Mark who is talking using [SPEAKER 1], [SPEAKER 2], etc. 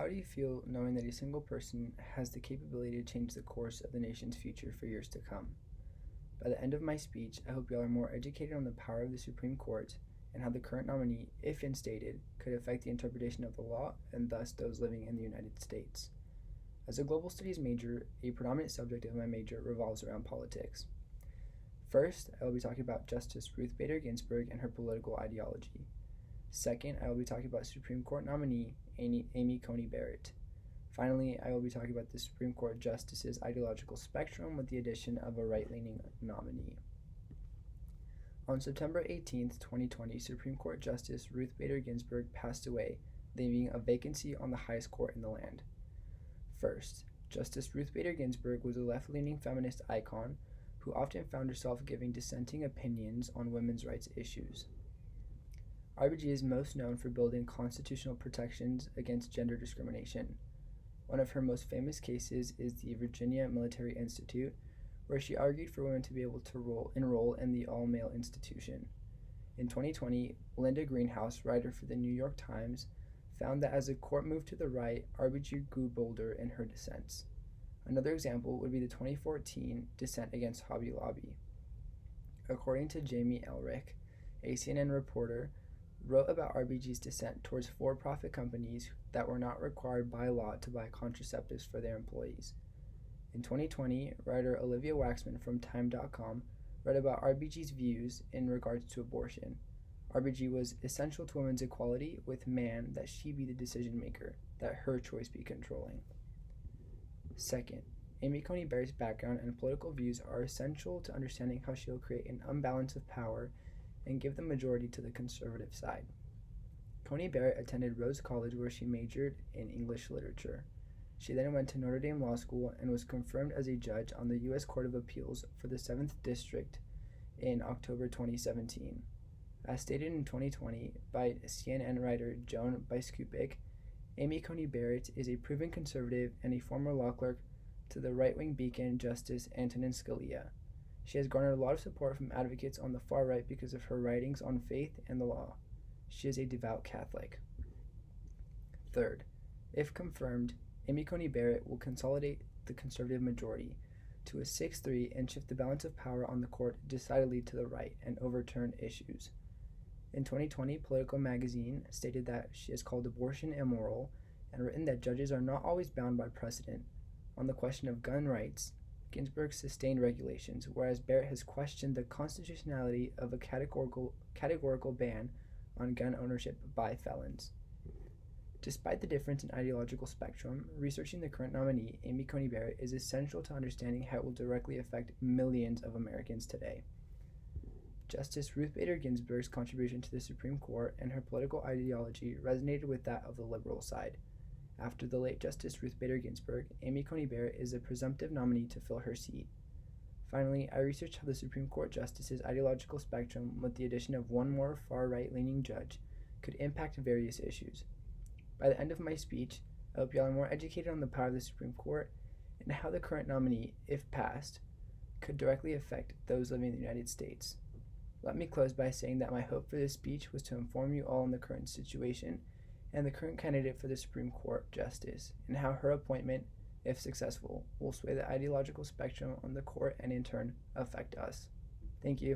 [SPEAKER 1] How do you feel knowing that a single person has the capability to change the course of the nation's future for years to come? By the end of my speech, I hope you all are more educated on the power of the Supreme Court and how the current nominee, if instated, could affect the interpretation of the law and thus those living in the United States. As a global studies major, a predominant subject of my major revolves around politics. First, I will be talking about Justice Ruth Bader Ginsburg and her political ideology. Second, I will be talking about Supreme Court nominee Amy Coney Barrett. Finally, I will be talking about the Supreme Court Justice's ideological spectrum with the addition of a right-leaning nominee. On September 18, 2020, Supreme Court Justice Ruth Bader Ginsburg passed away, leaving a vacancy on the highest court in the land. First, Justice Ruth Bader Ginsburg was a left-leaning feminist icon who often found herself giving dissenting opinions on women's rights issues. RBG is most known for building constitutional protections against gender discrimination. One of her most famous cases is the Virginia Military Institute, where she argued for women to be able to enroll in the all-male institution. In 2020, Linda Greenhouse, writer for the New York Times, found that as the court moved to the right, RBG grew bolder in her dissents. Another example would be the 2014 dissent against Hobby Lobby. According to Jamie Elrick, a CNN reporter, wrote about RBG's dissent towards for-profit companies that were not required by law to buy contraceptives for their employees. In 2020, writer Olivia Waxman from Time.com read about RBG's views in regards to abortion. RBG was essential to women's equality with man that she be the decision maker, that her choice be controlling. Second, Amy Coney Barrett's background and political views are essential to understanding how she will create an unbalance of power and give the majority to the conservative side. Coney Barrett attended Rhodes College where she majored in English literature. She then went to Notre Dame Law School and was confirmed as a judge on the U.S. Court of Appeals for the 7th District in October 2017. As stated in 2020 by CNN writer Joan Biskupik, Amy Coney Barrett is a proven conservative and a former law clerk to the right-wing beacon Justice Antonin Scalia. She has garnered a lot of support from advocates on the far right because of her writings on faith and the law. She is a devout Catholic. Third, if confirmed, Amy Coney Barrett will consolidate the conservative majority to a 6-3 and shift the balance of power on the court decidedly to the right and overturn issues. In 2020, Politico magazine stated that she has called abortion immoral and written that judges are not always bound by precedent. On the question of gun rights, Ginsburg sustained regulations, whereas Barrett has questioned the constitutionality of a categorical ban on gun ownership by felons. Despite the difference in ideological spectrum, researching the current nominee, Amy Coney Barrett, is essential to understanding how it will directly affect millions of Americans today. Justice Ruth Bader Ginsburg's contribution to the Supreme Court and her political ideology resonated with that of the liberal side. After the late Justice Ruth Bader Ginsburg, Amy Coney Barrett is a presumptive nominee to fill her seat. Finally, I researched how the Supreme Court Justice's ideological spectrum, with the addition of one more far-right-leaning judge, could impact various issues. By the end of my speech, I hope you all are more educated on the power of the Supreme Court and how the current nominee, if passed, could directly affect those living in the United States. Let me close by saying that my hope for this speech was to inform you all on the current situation and the current candidate for the Supreme Court Justice, and how her appointment, if successful, will sway the ideological spectrum on the court and in turn affect us. Thank you.